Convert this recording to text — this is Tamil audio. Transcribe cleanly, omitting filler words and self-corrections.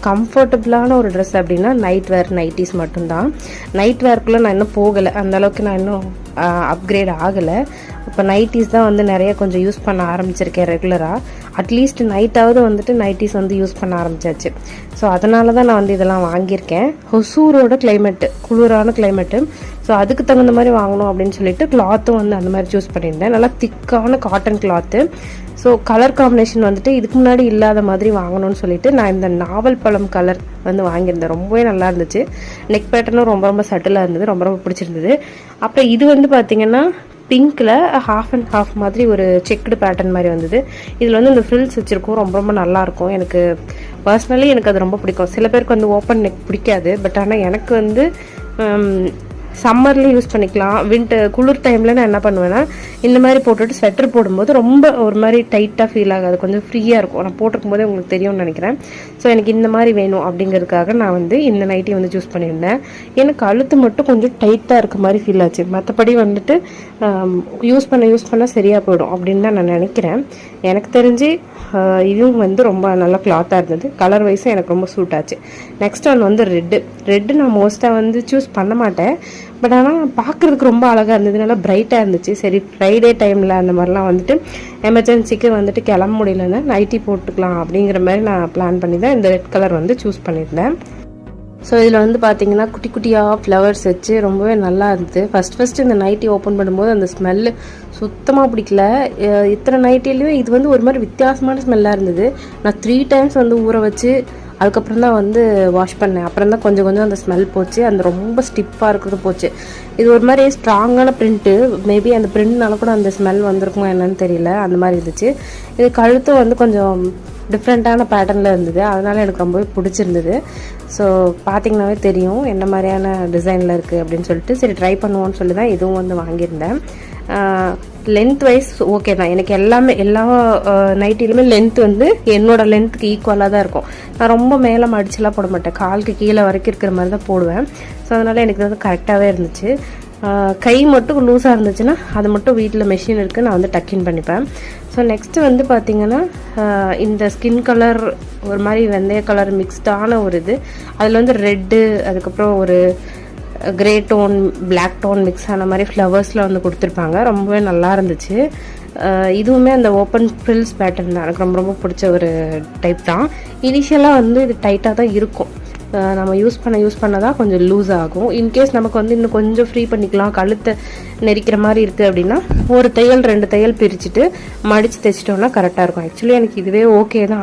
கம்ஃபர்டபுளான ஒரு ட்ரெஸ் அப்படின்னா நைட் வேர் நைட்டிஸ் மட்டும்தான். நைட் வேர்க்குள்ளே நான் இன்னும் போகலை, அந்தளவுக்கு நான் இன்னும் அப்கிரேட் ஆகலை. இப்போ நைட்டிஸ் தான் வந்து நிறைய கொஞ்சம் யூஸ் பண்ண ஆரம்பிச்சிருக்கேன் ரெகுலராக. அட்லீஸ்ட் நைட்டாவது வந்துட்டு நைட்டிஸ் வந்து யூஸ் பண்ண ஆரம்பிச்சாச்சு. ஸோ அதனால தான் நான் வந்து இதெல்லாம் வாங்கியிருக்கேன். ஹொசூரோட கிளைமேட்டு குளிரான கிளைமேட்டு, ஸோ அதுக்கு தகுந்த மாதிரி வாங்கணும் அப்படின்னு சொல்லிட்டு கிளாத்தும் வந்து அந்த மாதிரி சூஸ் பண்ணியிருந்தேன். நல்லா திக்கான cotton cloth. So colour combination வந்துட்டு இதுக்கு முன்னாடி இல்லாத மாதிரி வாங்கணும்னு சொல்லிட்டு நான் இந்த நாவல் பழம் கலர் வந்து வாங்கியிருந்தேன். ரொம்பவே நல்லா இருந்துச்சு. நெக் பேட்டர்னும் ரொம்ப ரொம்ப சட்டிலாக இருந்தது, ரொம்ப ரொம்ப பிடிச்சிருந்தது. அப்புறம் இது வந்து பார்த்திங்கன்னா பிங்க்கில் ஹாஃப் அண்ட் ஹாஃப் மாதிரி ஒரு செக்குடு பேட்டர்ன் மாதிரி வந்தது. இதில் வந்து இந்த ஃப்ரில்ஸ் வச்சுருக்கோம், ரொம்ப ரொம்ப நல்லாயிருக்கும். எனக்கு பர்சனலி எனக்கு அது ரொம்ப பிடிக்கும். சில பேருக்கு வந்து ஓப்பன் நெக் பிடிக்காது, பட் ஆனால் எனக்கு வந்து சம்மர்லேயும் யூஸ் பண்ணிக்கலாம். குளிர் டைமில் நான் என்ன பண்ணுவேன்னா இந்த மாதிரி போட்டுட்டு ஸ்வெட்டர் போடும்போது ரொம்ப ஒரு மாதிரி டைட்டாக ஃபீல் ஆகாது, கொஞ்சம் ஃப்ரீயாக இருக்கும். நான் போட்டிருக்கும் போதே உங்களுக்கு தெரியும்னு நினைக்கிறேன். ஸோ எனக்கு இந்த மாதிரி வேணும் அப்படிங்கிறதுக்காக நான் வந்து இந்த நைட்டி வந்து சூஸ் பண்ணியிருந்தேன். எனக்கு கழுத்து மட்டும் கொஞ்சம் டைட்டாக இருக்க மாதிரி ஃபீல் ஆச்சு. மற்றபடி வந்துட்டு யூஸ் பண்ண சரியாக போயிடும் அப்படின்னு தான் நான் நினைக்கிறேன். எனக்கு தெரிஞ்சு இதுவும் வந்து ரொம்ப நல்ல கிளாத்தாக இருந்தது. கலர் வைஸும் எனக்கு ரொம்ப சூட் ஆச்சு. நெக்ஸ்ட் ஒன் வந்து ரெட்டு நான் மோஸ்ட்டாக வந்து சூஸ் பண்ண மாட்டேன், பட் ஆனால் பார்க்குறதுக்கு ரொம்ப அழகாக இருந்தது, நல்லா பிரைட்டாக இருந்துச்சு. சரி ஃப்ரைடே டைமில் அந்த மாதிரிலாம் வந்துட்டு எமர்ஜென்சிக்கு வந்துட்டு கிளம்ப முடியலன்னா நைட்டி போட்டுக்கலாம் அப்படிங்கிற மாதிரி நான் பிளான் பண்ணி தான் இந்த ரெட் கலர் வந்து சூஸ் பண்ணியிருந்தேன். ஸோ இதில் வந்து பார்த்தீங்கன்னா குட்டி குட்டியாக ஃப்ளவர்ஸ் வச்சு ரொம்பவே நல்லா இருந்தது. ஃபஸ்ட்டு இந்த நைட்டி ஓப்பன் பண்ணும்போது அந்த ஸ்மெல்லு சுத்தமாக பிடிக்கல. இத்தனை நைட்டிலையும் இது வந்து ஒரு மாதிரி வித்தியாசமான ஸ்மெல்லாக இருந்தது. நான் 3 times வந்து ஊற வச்சு அதுக்கப்புறம் தான் வந்து வாஷ் பண்ணேன். அப்புறம் தான் கொஞ்சம் கொஞ்சம் அந்த ஸ்மெல் போச்சு, அந்த ரொம்ப ஸ்டிப்பாக இருக்கிறது போச்சு. இது ஒரு மாதிரி ஸ்ட்ராங்கான பிரிண்ட்டு, மேபி அந்த பிரிண்ட்னால கூட அந்த ஸ்மெல் வந்திருக்குமா என்னன்னு தெரியல, அந்த மாதிரி இருந்துச்சு. இது கழுத்து வந்து கொஞ்சம் டிஃப்ரெண்ட்டான பேட்டர்னில் இருந்தது, அதனால் எனக்கு ரொம்பவே பிடிச்சிருந்தது. ஸோ பார்த்திங்கனாவே தெரியும் என்ன மாதிரியான டிசைனில் இருக்குது அப்படின்னு சொல்லிட்டு சரி ட்ரை பண்ணுவோன்னு சொல்லி தான் இதுவும் வந்து வாங்கியிருந்தேன். லென்த் வைஸ் ஓகே தான், எனக்கு எல்லா நைட்டிலுமே லென்த் வந்து என்னோட லென்த்துக்கு ஈக்குவலாக தான் இருக்கும். நான் ரொம்ப மேலே மடிச்செல்லாம் போட மாட்டேன், காலுக்கு கீழே வரைக்கும் இருக்கிற மாதிரி தான் போடுவேன். ஸோ அதனால் எனக்கு வந்து கரெக்டாகவே இருந்துச்சு. கை மட்டும் லூஸாக இருந்துச்சுன்னா அது மட்டும் வீட்டில் மெஷின் இருக்குது, நான் வந்து டக்கின் பண்ணிப்பேன். ஸோ நெக்ஸ்ட்டு வந்து பார்த்திங்கன்னா இந்த ஸ்கின் கலர் ஒரு மாதிரி வெந்தய கலர் மிக்ஸ்டான ஒரு இது, அதில் வந்து ரெட்டு அதுக்கப்புறம் ஒரு grey tone black tone mix ஆன மாதிரி ஃப்ளவர்ஸில் வந்து கொடுத்துருப்பாங்க. ரொம்பவே நல்லா இருந்துச்சு. இதுவுமே அந்த ஓப்பன் ஃப்ரில்ஸ் பேட்டர்ன் தான், எனக்கு ரொம்ப ரொம்ப பிடிச்ச ஒரு டைப் தான். இனிஷியலாக வந்து இது டைட்டாக தான் இருக்கும், நம்ம யூஸ் பண்ண தான் கொஞ்சம் லூஸ் ஆகும். இன்கேஸ் நமக்கு வந்து இன்னும் கொஞ்சம் ஃப்ரீ பண்ணிக்கலாம், கழுத்தை நெரிக்கிற மாதிரி இருக்குது அப்படின்னா ஒரு தையல் 2 தையல் பிரிச்சுட்டு மடித்து தைச்சிட்டோம்னா கரெக்டாக இருக்கும். ஆக்சுவலி எனக்கு இதுவே ஓகே தான்.